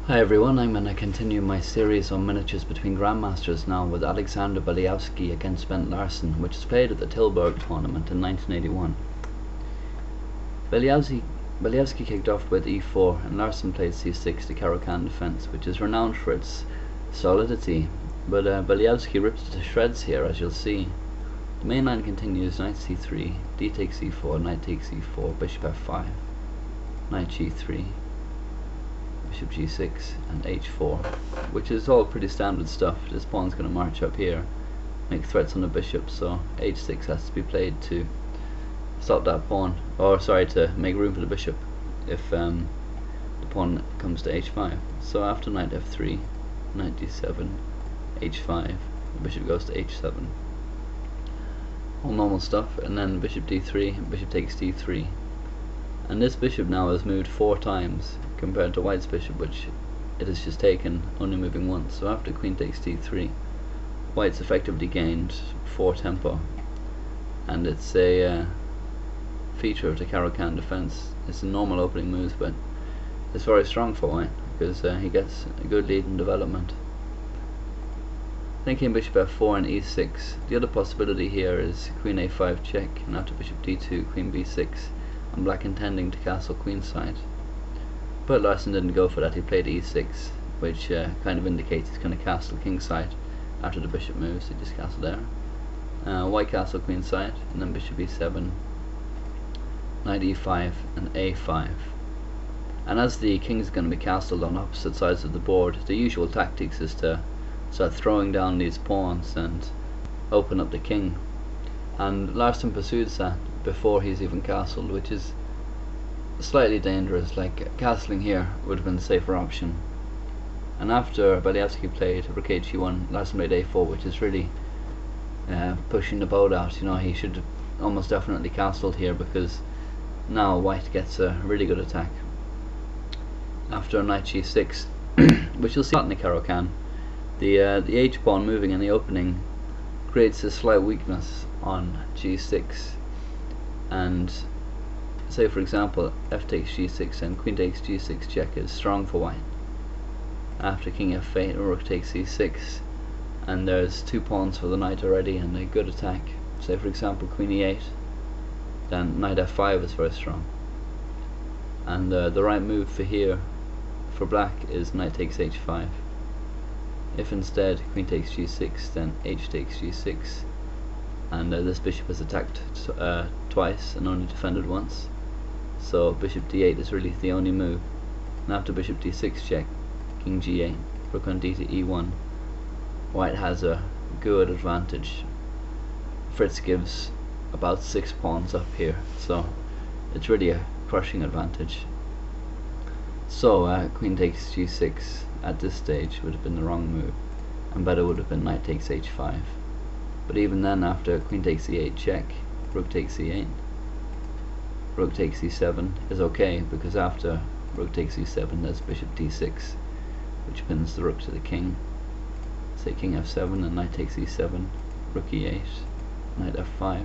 Hi everyone, I'm going to continue my series on miniatures between Grandmasters now with Alexander Beliavsky against Larsen, which was played at the Tilburg tournament in 1981. Beliavsky kicked off with e4 and Larsen played c6 to Caro-Kann defense, which is renowned for its solidity, but Beliavsky rips it to shreds here, as you'll see. The main line continues: knight c3, d takes e4, knight takes e4, bishop f5, knight g3, bishop g6 and h4, which is all pretty standard stuff. This pawn's going to march up here, make threats on the bishop, so h6 has to be played to stop that pawn, or sorry, to make room for the bishop if the pawn comes to h5. So after knight f3, knight d7, h5, the bishop goes to h7, all normal stuff, and then bishop d3, bishop takes d3. And this bishop now has moved 4 times compared to white's bishop, which it has just taken, only moving once. So after queen takes d3, white's effectively gained 4 tempo, and it's a feature of the Caro-Kann defense. It's a normal opening move, but it's very strong for white because he gets a good lead in development. Thinking bishop f4 and e6. The other possibility here is queen a5 check, and after bishop d2, queen b6, and black intending to castle queenside. But Larsen didn't go for that. He played e6, which kind of indicates he's going to castle kingside after the bishop moves. He just castled there. White castle queenside, and then bishop e7, knight e5 and a5. And as the king is going to be castled on opposite sides of the board, the usual tactics is to start throwing down these pawns and open up the king. And Larsen pursues that before he's even castled, which is slightly dangerous. Like, castling here would have been the safer option. And after Beliavsky played rook h1, Larsen played a4, which is really pushing the boat out. You know, he should have almost definitely castled here, because now white gets a really good attack. After knight g6, which you'll see in the Caro-Kann, the h pawn moving in the opening creates a slight weakness on g6, and say for example f takes g6 and queen takes g6 check is strong for white. After king f8, rook takes e6, and there's 2 pawns for the knight already and a good attack. Say for example queen e8, then knight f5 is very strong. And the right move for here for black is knight takes h5. If instead queen takes g6, then h takes g6, and this bishop is attacked twice and only defended once, so bishop d8 is really the only move. And after bishop d6 check, king g8, rook on d to e1, white has a good advantage. Fritz gives about 6 pawns up here, so it's really a crushing advantage. So queen takes g6 at this stage would have been the wrong move, and better would have been knight takes h5. But even then, after queen takes e8 check, rook takes e8, rook takes e7 is okay, because after rook takes e7 there's bishop d6, which pins the rook to the king. Say king f7 and knight takes e7, rook e8, knight f5,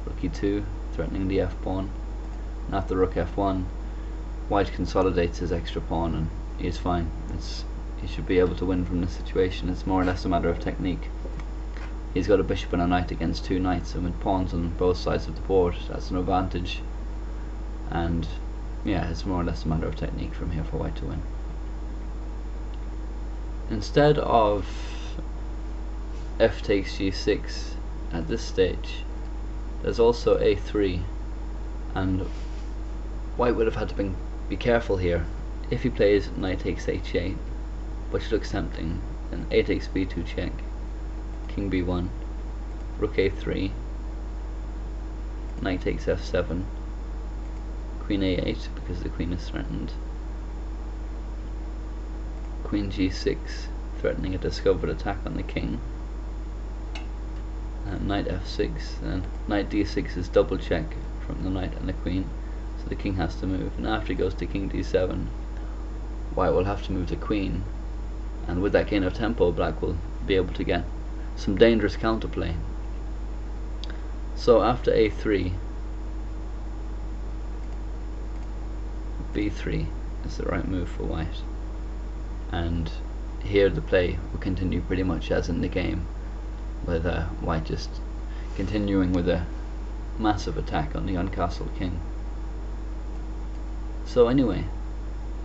rook e2, threatening the f pawn. And after rook f1, white consolidates his extra pawn and he's fine. He should be able to win from this situation. It's more or less a matter of technique. He's got a bishop and a knight against 2 knights, and with pawns on both sides of the board, that's an advantage. And yeah, it's more or less a matter of technique from here for white to win. Instead of f takes g6 at this stage, there's also a3, and white would have had to be careful here. If he plays knight takes h8, which looks tempting, then a takes b2 check, king b1, rook a3, knight takes f7, queen a8 because the queen is threatened, queen g6 threatening a discovered attack on the king, and knight f6, and knight d6 is double check from the knight and the queen, so the king has to move. And after he goes to king d7, white will have to move the queen, and with that gain of tempo, black will be able to get some dangerous counterplay. So after a3, b3 is the right move for white. and here the play will continue pretty much as in the game, with white just continuing with a massive attack on the uncastled king. So anyway,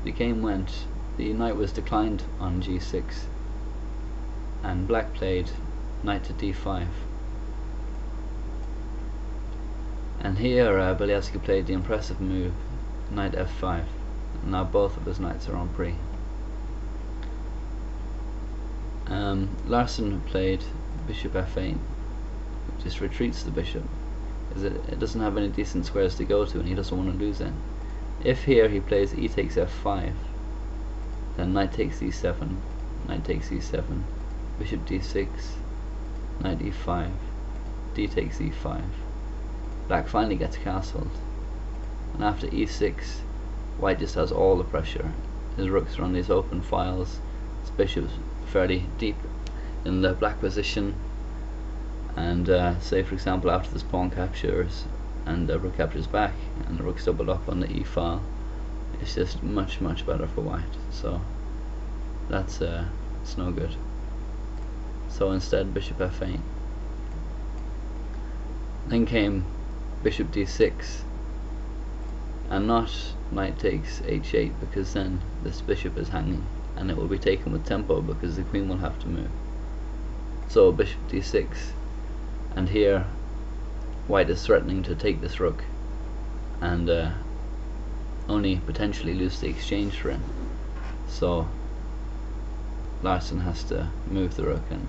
the game went, the knight was declined on g6, and black played knight to d5. And here Beliavsky played the impressive move, knight f5. Now both of his knights are on pre. Larsen played bishop f8, which just retreats the bishop, as it doesn't have any decent squares to go to, and he doesn't want to lose it. If here he plays e takes f5, then knight takes e7, knight takes e7, bishop d6, knight e5, d takes e5. Black finally gets castled, and after e6, white just has all the pressure. His rooks are on these open files, his bishop's fairly deep in the black position, and say for example after this pawn captures and the rook captures back and the rook's doubled up on the e file, it's just much better for white. So that's it's no good. So instead bishop f8. Then came bishop d6, and not knight takes h8, because then this bishop is hanging and it will be taken with tempo because the queen will have to move. So bishop d6, and here white is threatening to take this rook and only potentially lose the exchange for him. So Larsen has to move the rook and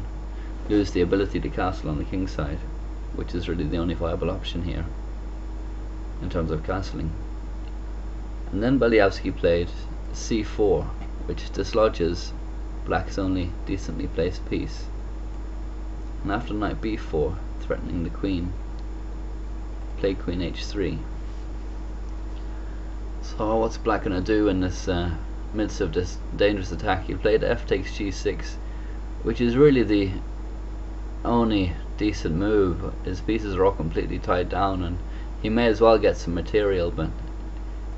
lose the ability to castle on the king's side, which is really the only viable option here in terms of castling. And then Beliavsky played c4, which dislodges black's only decently placed piece. And after knight b4, threatening the queen, played queen h3. So what's black gonna do in this midst of this dangerous attack? He played f takes g6, which is really the only decent move. His pieces are all completely tied down and he may as well get some material, but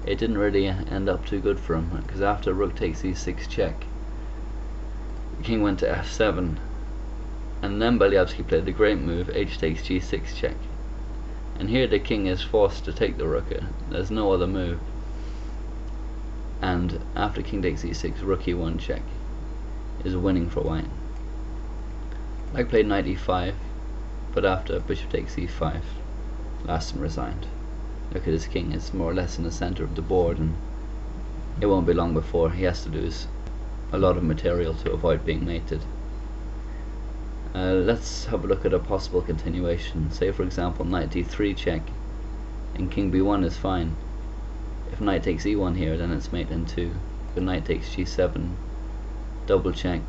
it didn't really end up too good for him, because after rook takes e6 check, the king went to f7, and then Beliavsky played the great move h takes g6 check, and here the king is forced to take the rook. There's no other move, and after king takes e6, rook e1 check is winning for white. Black played knight e5, but after bishop takes e5, Larsen resigned. Look at his king, it's more or less in the center of the board, and it won't be long before he has to lose a lot of material to avoid being mated. Let's have a look at a possible continuation. Say for example knight d3 check, and king b1 is fine. If knight takes e1 here, then it's mate in 2. But knight takes g7, double check,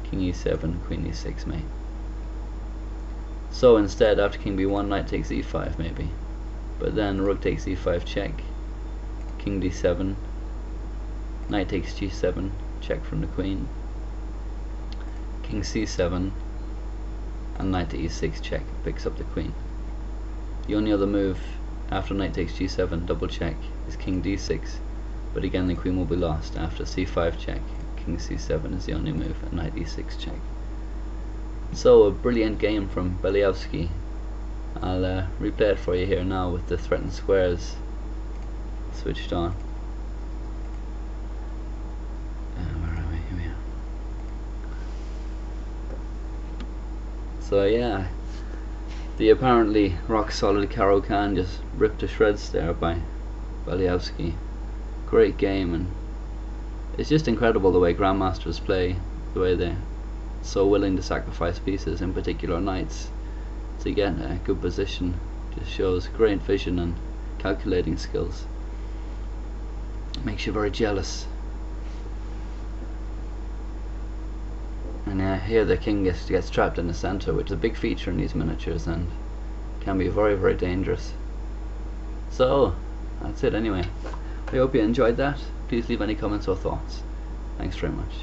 king e7, queen e6 mate. So instead, after king b1, knight takes e5 maybe, but then rook takes e5 check, king d7, knight takes g7, check from the queen, king c7, and knight to e6 check, picks up the queen. The only other move after knight takes g7, double check, is king d6, but again the queen will be lost. After c5 check, king c7 is the only move, and knight e6 check. So a brilliant game from Beliavsky. I'll replay it for you here now with the threatened squares switched on. Where are we? Here we are. So yeah, the apparently rock solid Caro-Kann just ripped to shreds there by Beliavsky. Great game, and it's just incredible the way grandmasters play, the way they're so willing to sacrifice pieces, in particular knights, to get a good position. Just shows great vision and calculating skills. It makes you very jealous. And here the king gets trapped in the center, which is a big feature in these miniatures and can be very dangerous. So that's it anyway. I hope you enjoyed that. Please leave any comments or thoughts. Thanks very much.